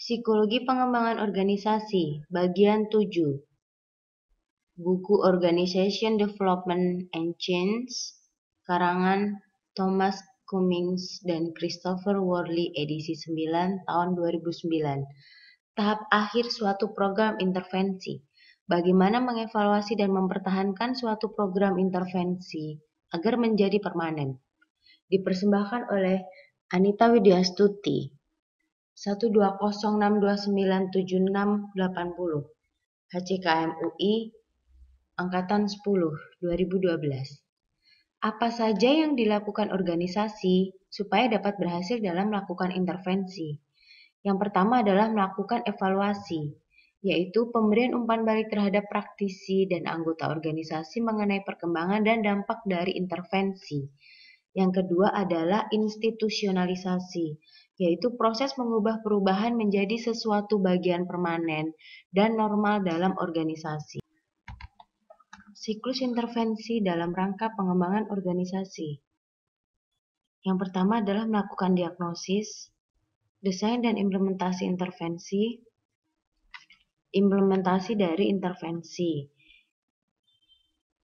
Psikologi Pengembangan Organisasi, bagian 7. Buku Organization Development and Change, karangan Thomas Cummings dan Christopher Worley, edisi 9 tahun 2009. Tahap akhir suatu program intervensi. Bagaimana mengevaluasi dan mempertahankan suatu program intervensi agar menjadi permanen. Dipersembahkan oleh Anita Widyastuti. 120629760 HCKM UI Angkatan 10 2012. Apa saja yang dilakukan organisasi supaya dapat berhasil dalam melakukan intervensi? Yang pertama adalah melakukan evaluasi, yaitu pemberian umpan balik terhadap praktisi dan anggota organisasi mengenai perkembangan dan dampak dari intervensi. Yang kedua adalah institusionalisasi, yaitu proses mengubah perubahan menjadi sesuatu bagian permanen dan normal dalam organisasi. Siklus intervensi dalam rangka pengembangan organisasi. Yang pertama adalah melakukan diagnosis, desain dan implementasi intervensi, implementasi dari intervensi.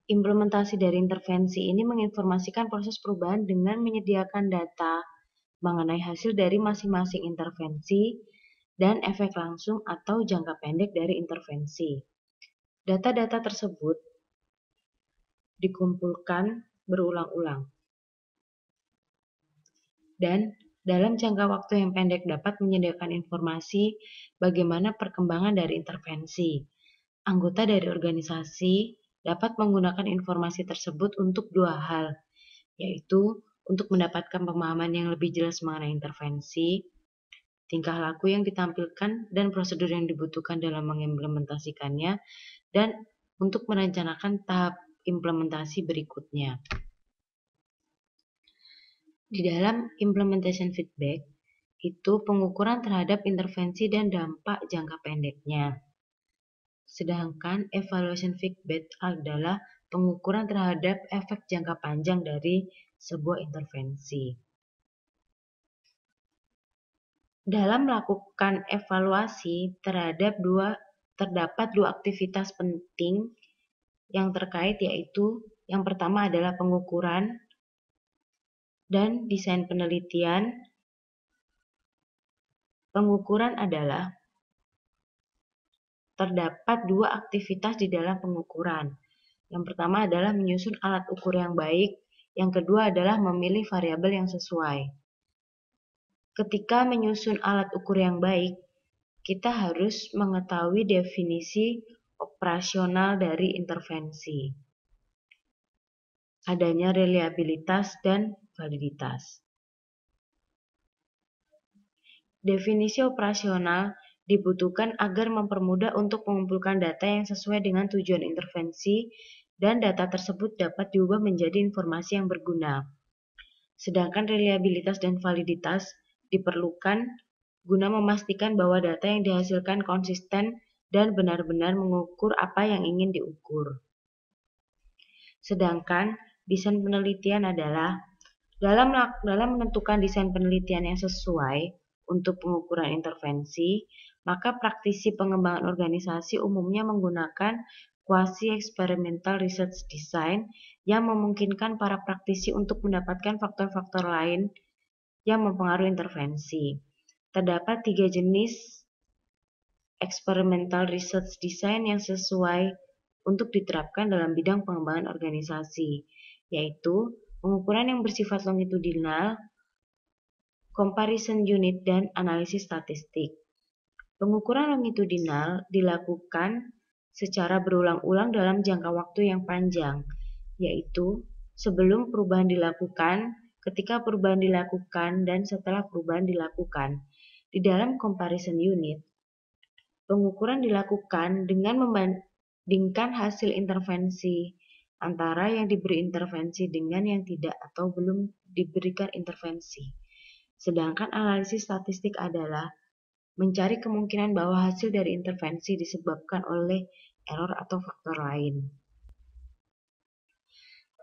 Implementasi dari intervensi ini menginformasikan proses perubahan dengan menyediakan data mengenai hasil dari masing-masing intervensi dan efek langsung atau jangka pendek dari intervensi. Data-data tersebut dikumpulkan berulang-ulang dan dalam jangka waktu yang pendek dapat menyediakan informasi bagaimana perkembangan dari intervensi. Anggota dari organisasi dapat menggunakan informasi tersebut untuk dua hal, yaitu untuk mendapatkan pemahaman yang lebih jelas mengenai intervensi, tingkah laku yang ditampilkan, dan prosedur yang dibutuhkan dalam mengimplementasikannya, dan untuk merencanakan tahap implementasi berikutnya. Di dalam implementation feedback, itu pengukuran terhadap intervensi dan dampak jangka pendeknya. Sedangkan evaluation feedback adalah pengukuran terhadap efek jangka panjang dari sebuah intervensi. Dalam melakukan evaluasi terdapat dua aktivitas penting yang terkait, yaitu yang pertama adalah pengukuran dan desain penelitian. Pengukuran adalah terdapat dua aktivitas di dalam pengukuran. Yang pertama adalah menyusun alat ukur yang baik, yang kedua adalah memilih variabel yang sesuai. Ketika menyusun alat ukur yang baik, kita harus mengetahui definisi operasional dari intervensi, adanya reliabilitas dan validitas. Definisi operasional dibutuhkan agar mempermudah untuk mengumpulkan data yang sesuai dengan tujuan intervensi dan data tersebut dapat diubah menjadi informasi yang berguna. Sedangkan reliabilitas dan validitas diperlukan guna memastikan bahwa data yang dihasilkan konsisten dan benar-benar mengukur apa yang ingin diukur. Sedangkan desain penelitian adalah dalam menentukan desain penelitian yang sesuai untuk pengukuran intervensi, maka praktisi pengembangan organisasi umumnya menggunakan quasi-experimental research design yang memungkinkan para praktisi untuk mendapatkan faktor-faktor lain yang mempengaruhi intervensi. Terdapat 3 jenis experimental research design yang sesuai untuk diterapkan dalam bidang pengembangan organisasi, yaitu pengukuran yang bersifat longitudinal, comparison unit, dan analisis statistik. Pengukuran longitudinal dilakukan secara berulang-ulang dalam jangka waktu yang panjang, yaitu sebelum perubahan dilakukan, ketika perubahan dilakukan, dan setelah perubahan dilakukan. Di dalam comparison unit, pengukuran dilakukan dengan membandingkan hasil intervensi antara yang diberi intervensi dengan yang tidak atau belum diberikan intervensi. Sedangkan analisis statistik adalah mencari kemungkinan bahwa hasil dari intervensi disebabkan oleh error atau faktor lain.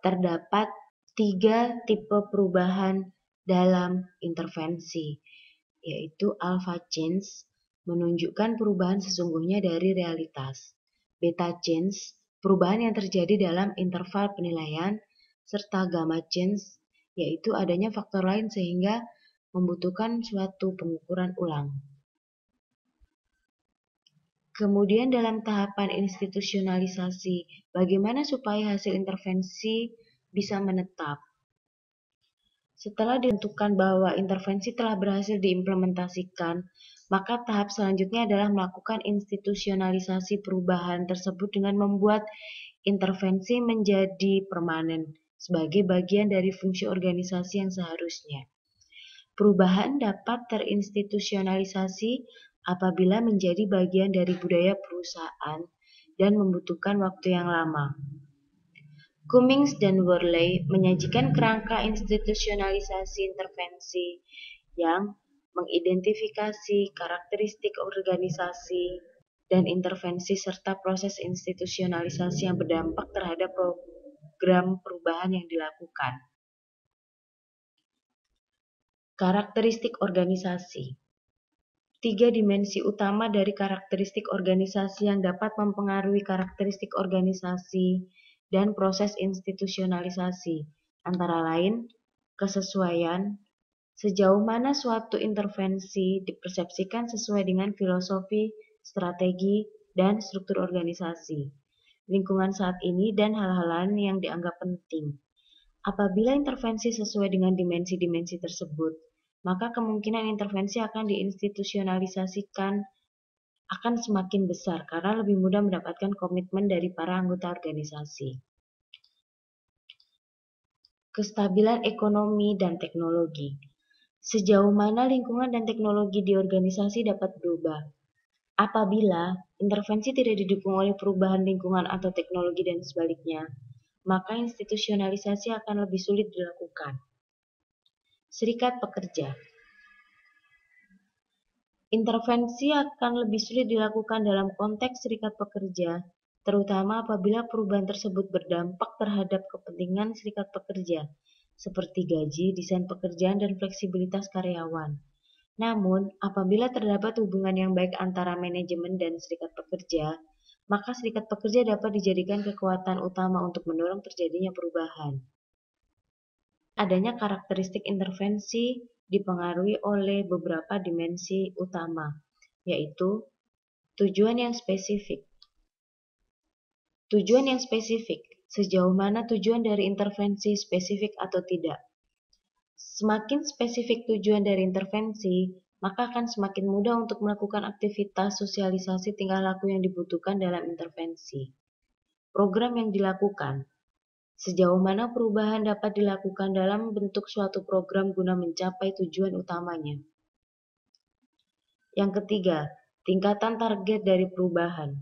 Terdapat 3 tipe perubahan dalam intervensi, yaitu alpha change, menunjukkan perubahan sesungguhnya dari realitas. Beta change, perubahan yang terjadi dalam interval penilaian, serta gamma change, yaitu adanya faktor lain sehingga membutuhkan suatu pengukuran ulang. Kemudian dalam tahapan institusionalisasi, bagaimana supaya hasil intervensi bisa menetap? Setelah ditentukan bahwa intervensi telah berhasil diimplementasikan, maka tahap selanjutnya adalah melakukan institusionalisasi perubahan tersebut dengan membuat intervensi menjadi permanen sebagai bagian dari fungsi organisasi yang seharusnya. Perubahan dapat terinstitusionalisasi apabila menjadi bagian dari budaya perusahaan dan membutuhkan waktu yang lama. Cummings dan Worley menyajikan kerangka institusionalisasi intervensi yang mengidentifikasi karakteristik organisasi dan intervensi serta proses institusionalisasi yang berdampak terhadap program perubahan yang dilakukan. Karakteristik organisasi. 3 dimensi utama dari karakteristik organisasi yang dapat mempengaruhi karakteristik organisasi dan proses institusionalisasi, antara lain kesesuaian, sejauh mana suatu intervensi dipersepsikan sesuai dengan filosofi, strategi, dan struktur organisasi, lingkungan saat ini, dan hal-hal lain yang dianggap penting. Apabila intervensi sesuai dengan dimensi-dimensi tersebut, maka kemungkinan intervensi akan diinstitusionalisasikan akan semakin besar karena lebih mudah mendapatkan komitmen dari para anggota organisasi. Kestabilan ekonomi dan teknologi. Sejauh mana lingkungan dan teknologi di organisasi dapat berubah? Apabila intervensi tidak didukung oleh perubahan lingkungan atau teknologi dan sebaliknya, maka institusionalisasi akan lebih sulit dilakukan. Serikat pekerja. Intervensi akan lebih sulit dilakukan dalam konteks serikat pekerja, terutama apabila perubahan tersebut berdampak terhadap kepentingan serikat pekerja, seperti gaji, desain pekerjaan, dan fleksibilitas karyawan. Namun, apabila terdapat hubungan yang baik antara manajemen dan serikat pekerja, maka serikat pekerja dapat dijadikan kekuatan utama untuk mendorong terjadinya perubahan. Adanya karakteristik intervensi dipengaruhi oleh beberapa dimensi utama, yaitu tujuan yang spesifik. Tujuan yang spesifik, sejauh mana tujuan dari intervensi spesifik atau tidak. Semakin spesifik tujuan dari intervensi, maka akan semakin mudah untuk melakukan aktivitas sosialisasi tingkah laku yang dibutuhkan dalam intervensi. Program yang dilakukan. Sejauh mana perubahan dapat dilakukan dalam bentuk suatu program guna mencapai tujuan utamanya. Yang ketiga, tingkatan target dari perubahan.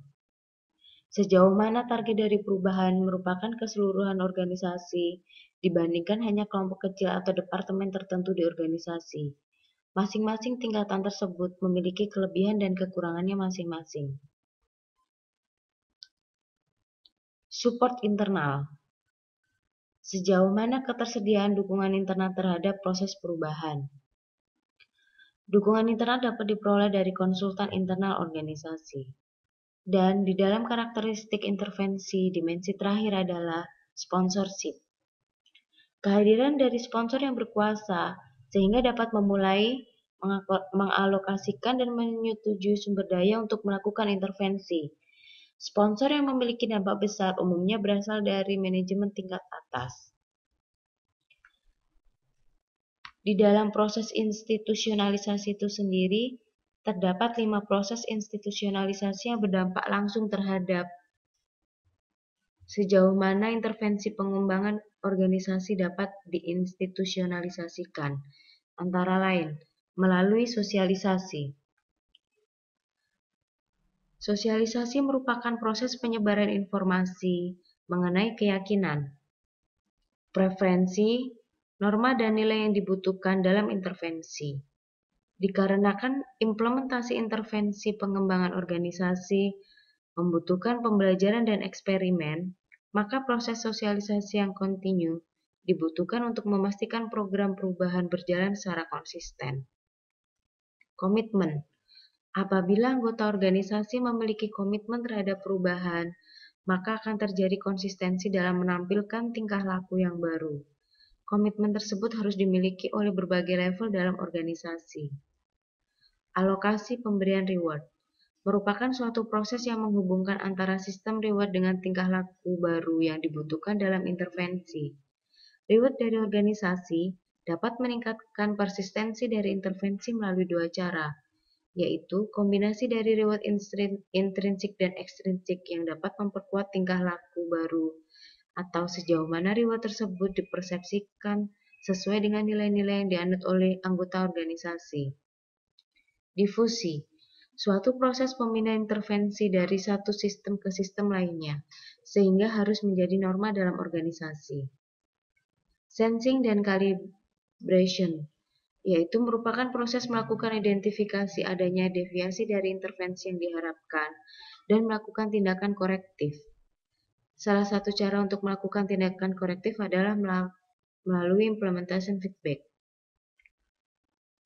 Sejauh mana target dari perubahan merupakan keseluruhan organisasi dibandingkan hanya kelompok kecil atau departemen tertentu di organisasi. Masing-masing tingkatan tersebut memiliki kelebihan dan kekurangannya masing-masing. Support internal. Sejauh mana ketersediaan dukungan internal terhadap proses perubahan. Dukungan internal dapat diperoleh dari konsultan internal organisasi. Dan di dalam karakteristik intervensi, dimensi terakhir adalah sponsorship. Kehadiran dari sponsor yang berkuasa sehingga dapat memulai mengalokasikan dan menyetujui sumber daya untuk melakukan intervensi. Sponsor yang memiliki dampak besar umumnya berasal dari manajemen tingkat atas. Di dalam proses institusionalisasi itu sendiri, terdapat 5 proses institusionalisasi yang berdampak langsung terhadap sejauh mana intervensi pengembangan organisasi dapat diinstitusionalisasikan, antara lain melalui sosialisasi. Sosialisasi merupakan proses penyebaran informasi mengenai keyakinan, preferensi, norma dan nilai yang dibutuhkan dalam intervensi. Dikarenakan implementasi intervensi pengembangan organisasi membutuhkan pembelajaran dan eksperimen, maka proses sosialisasi yang kontinu dibutuhkan untuk memastikan program perubahan berjalan secara konsisten. Komitmen. Apabila anggota organisasi memiliki komitmen terhadap perubahan, maka akan terjadi konsistensi dalam menampilkan tingkah laku yang baru. Komitmen tersebut harus dimiliki oleh berbagai level dalam organisasi. Alokasi pemberian reward merupakan suatu proses yang menghubungkan antara sistem reward dengan tingkah laku baru yang dibutuhkan dalam intervensi. Reward dari organisasi dapat meningkatkan persistensi dari intervensi melalui dua cara, yaitu kombinasi dari reward intrinsik dan ekstrinsik yang dapat memperkuat tingkah laku baru, atau sejauh mana reward tersebut dipersepsikan sesuai dengan nilai-nilai yang dianut oleh anggota organisasi. Difusi, suatu proses pemindahan intervensi dari satu sistem ke sistem lainnya, sehingga harus menjadi norma dalam organisasi. Sensing dan calibration, yaitu merupakan proses melakukan identifikasi adanya deviasi dari intervensi yang diharapkan dan melakukan tindakan korektif. Salah satu cara untuk melakukan tindakan korektif adalah melalui implementation feedback.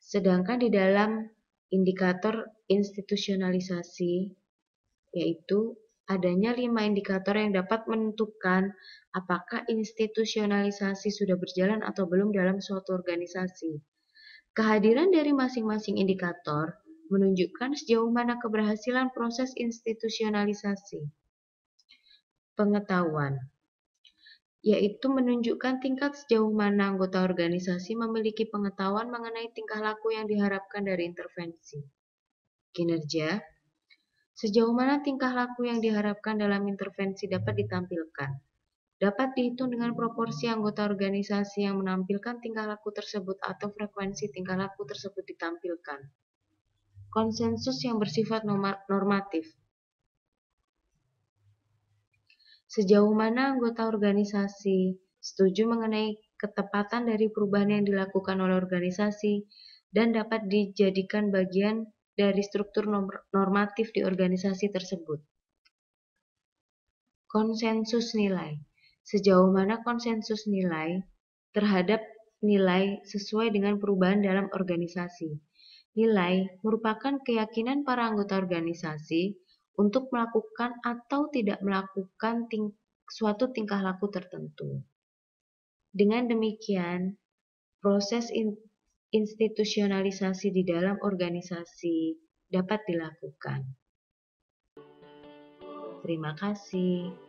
Sedangkan di dalam indikator institusionalisasi, yaitu adanya 5 indikator yang dapat menentukan apakah institusionalisasi sudah berjalan atau belum dalam suatu organisasi. Kehadiran dari masing-masing indikator menunjukkan sejauh mana keberhasilan proses institusionalisasi. Pengetahuan, yaitu menunjukkan tingkat sejauh mana anggota organisasi memiliki pengetahuan mengenai tingkah laku yang diharapkan dari intervensi. Kinerja, sejauh mana tingkah laku yang diharapkan dalam intervensi dapat ditampilkan. Dapat dihitung dengan proporsi anggota organisasi yang menampilkan tingkah laku tersebut atau frekuensi tingkah laku tersebut ditampilkan. Konsensus yang bersifat normatif. Sejauh mana anggota organisasi setuju mengenai ketepatan dari perubahan yang dilakukan oleh organisasi dan dapat dijadikan bagian dari struktur normatif di organisasi tersebut. Konsensus nilai. Sejauh mana konsensus nilai terhadap nilai sesuai dengan perubahan dalam organisasi. Nilai merupakan keyakinan para anggota organisasi untuk melakukan atau tidak melakukan suatu tingkah laku tertentu. Dengan demikian, proses institusionalisasi di dalam organisasi dapat dilakukan. Terima kasih.